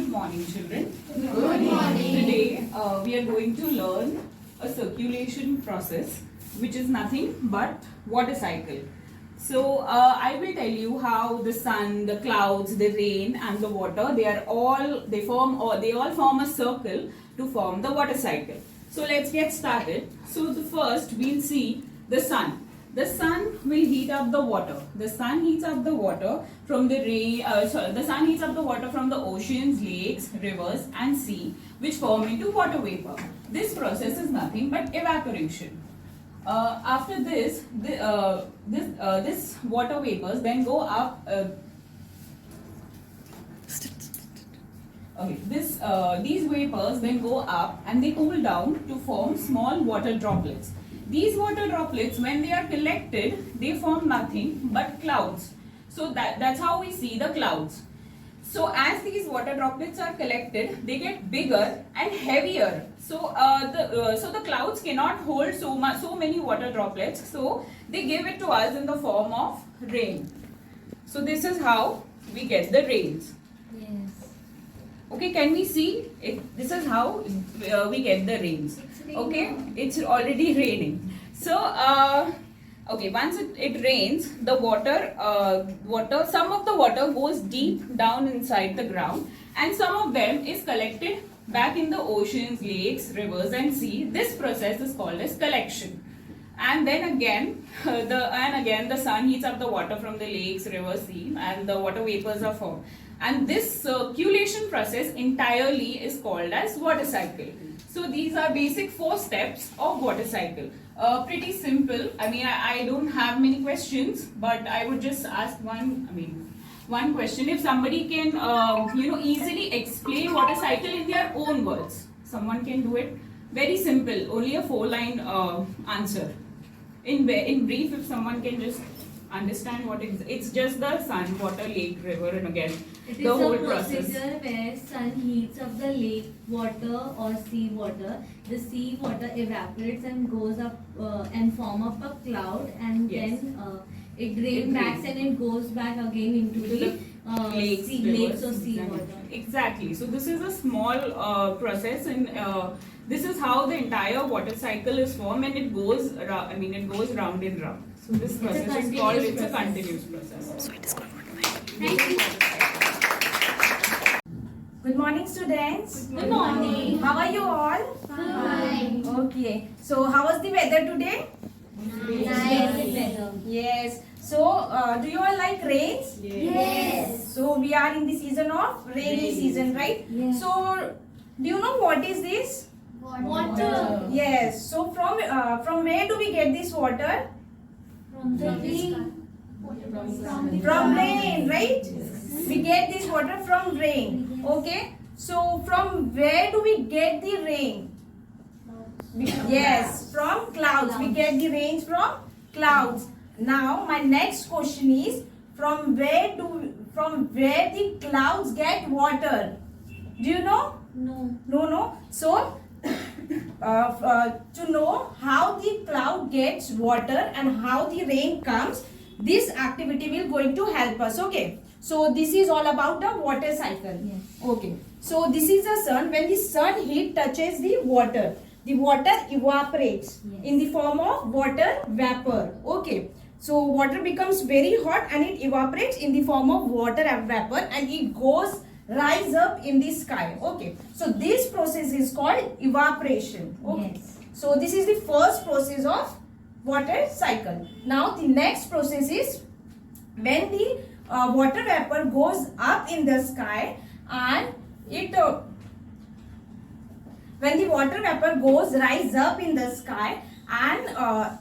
Good morning, children. Good morning. Today we are going to learn a circulation process, which is nothing but water cycle. So I will tell you how the sun, the clouds, the rain, and the water they all form a circle to form the water cycle. So let's get started. So the first we'll see the sun. The sun will heat up the water. The sun heats up the water from the rain. The sun heats up the water from the oceans, lakes, rivers, and sea, which form into water vapor. This process is nothing but evaporation. After this, this water vapors then go up. These vapors then go up and they cool down to form small water droplets. These water droplets, when they are collected, they form nothing but clouds. So that's how we see the clouds. So as these water droplets are collected, they get bigger and heavier. So the clouds cannot hold so many water droplets. So they give it to us in the form of rain. So this is how we get the rains. Yes. Okay, can we see it? This is how we get the rains. Okay, it's already raining. So okay, once it rains, the some of the water goes deep down inside the ground, and some of them is collected back in the oceans, lakes, rivers, and sea. This process is called as collection. And then again, the sun heats up the water from the lakes, rivers, sea, and the water vapors are formed. And this circulation process entirely is called as water cycle. So these are basic 4 steps of water cycle. Pretty simple. I mean, I don't have many questions, but I would just ask one question. If somebody can, easily explain water cycle in their own words, someone can do it. Very simple. Only a 4-line answer. In brief, if someone can just understand what it's just the sun, water, lake, river, and again the whole process. It is a procedure where sun heats up the lake water or sea water. The sea water evaporates and goes up and form up a cloud, and Yes. then it drains back and it goes back again into the lakes or sea water. Exactly. So this is a small process, and this is how the entire water cycle is formed, and it goes round and round. So this process is called a continuous process. So it is called water cycle. Thank you. Good morning, students. Good morning. How are you all? Fine. Okay. So, how was the weather today? Nice weather. Yes. So, do you all like rains? Yes. So, we are in the season of rainy season, right? Yes. So, do you know what is this? Water. Yes. So, from where do we get this water? From the tree. From rain, right? We get this water from rain. Okay. So, from where do we get the rain? Yes, from clouds. We get the rains from clouds. Now, my next question is, from where the clouds get water? Do you know? No. No. So, to know how the cloud gets water and how the rain comes, this activity will going to help us. Okay. So, this is all about the water cycle. Yes. Okay. So, this is the sun. When the sun heat touches the water evaporates in the form of water vapor. Okay. So, water becomes very hot and it evaporates in the form of water vapor, and it rise up in the sky. Okay. So, this process is called evaporation. Okay. Yes. So, this is the first process of water cycle. Now, the next process is when the water vapor goes up in the sky, and when the water vapor rise up in the sky, and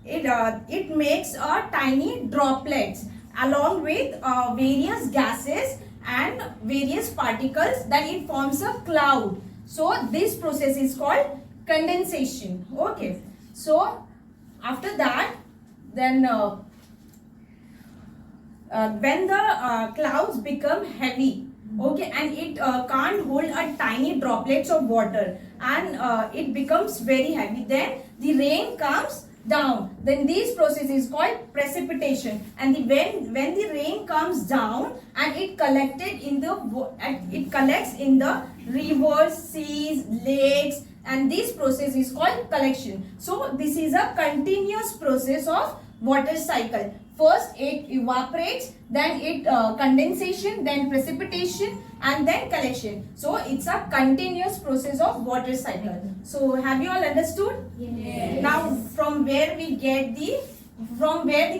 it makes tiny droplets along with various gases and various particles, that it forms a cloud. So this process is called condensation. Okay. So after that, then when the clouds become heavy, okay, and it can't hold a tiny droplets of water, and it becomes very heavy, then the rain comes down, then this process is called precipitation. And when the rain comes down and it collected in the it collects in the rivers, seas, lakes, and this process is called collection. So this is a continuous process of water cycle. First it evaporates, then it condensation, then precipitation, and then collection. So it's a continuous process of water cycle. So have you all understood? Yes. Now from where the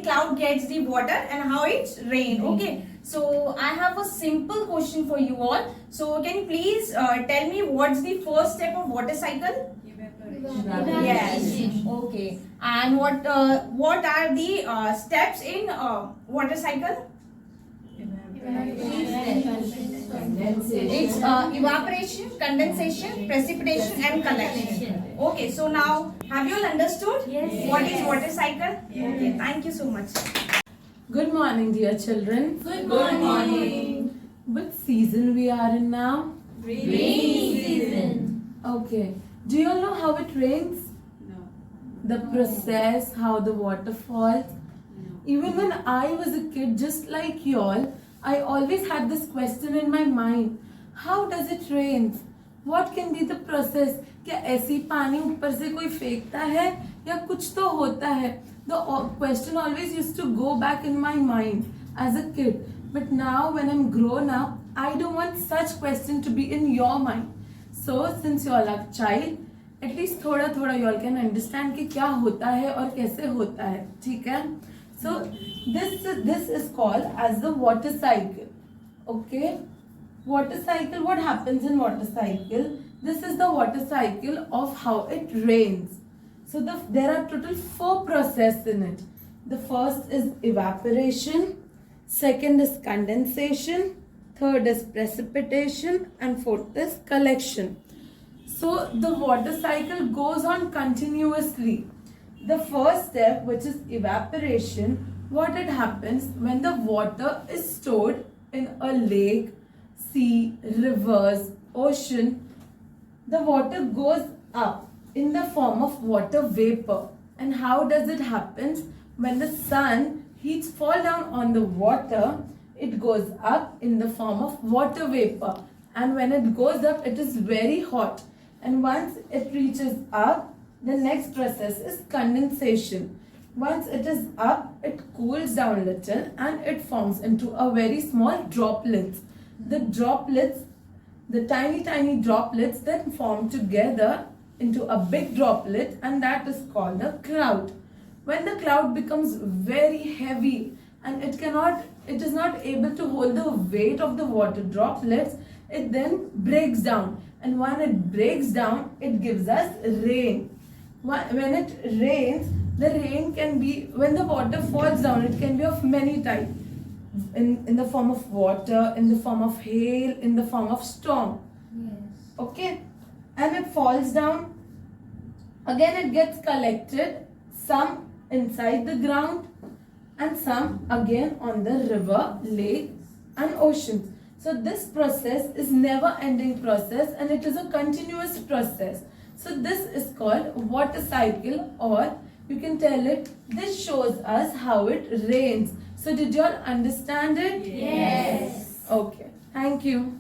cloud gets the water and how it's rain. Okay. So I have a simple question for you all. So can you please tell me what's the first step of water cycle? Yes. Okay. And what are the steps in water cycle? It's evaporation, condensation, precipitation, and collection. Okay. So now have you all understood Yes. what is water cycle? Okay. Thank you so much. Good morning, dear children. Good morning. Which season we are in now? Rainy season. Okay. Do you all know how it rains? No. The process, how the water falls? Even when I was a kid, just like y'all, I always had this question in my mind. How does it rain? What can be the process? क्या ऐसी पानी ऊपर से कोई फेंकता है या कुछ तो होता है? The question always used to go back in my mind as a kid. But now when I'm grown up, I don't want such question to be in your mind. So since you all are child, at least थोड़ा थोड़ा you all can understand कि क्या होता है और कैसे होता है, ठीक है? So this is called as the water cycle. Okay, water cycle. What happens in water cycle? This is the water cycle of how it rains. So there are total 4 processes in it. The first is evaporation, second is condensation, third is precipitation, and fourth is collection. So the water cycle goes on continuously. The first step, which is evaporation, what it happens when the water is stored in a lake, sea, rivers, ocean, the water goes up in the form of water vapor. And how does it happen? When the sun heats fall down on the water, it goes up in the form of water vapor. And when it goes up, it is very hot. And once it reaches up, the next process is condensation. Once it is up, it cools down a little and it forms into a very small droplets. The droplets, the tiny droplets then form together into a big droplet, and that is called a cloud. When the cloud becomes very heavy and it is not able to hold the weight of the water droplets, it then breaks down. And when it breaks down, it gives us rain. When it rains, the rain can be, when the water falls down, it can be of many types. In the form of water, in the form of hail, in the form of storm. Yes. Okay? And it falls down. Again it gets collected, some inside the ground and some again on the river, lake and oceans. So this process is never ending process and it is a continuous process. So this is called water cycle, or you can tell it, this shows us how it rains. So did you all understand it? Yes. Okay. Thank you.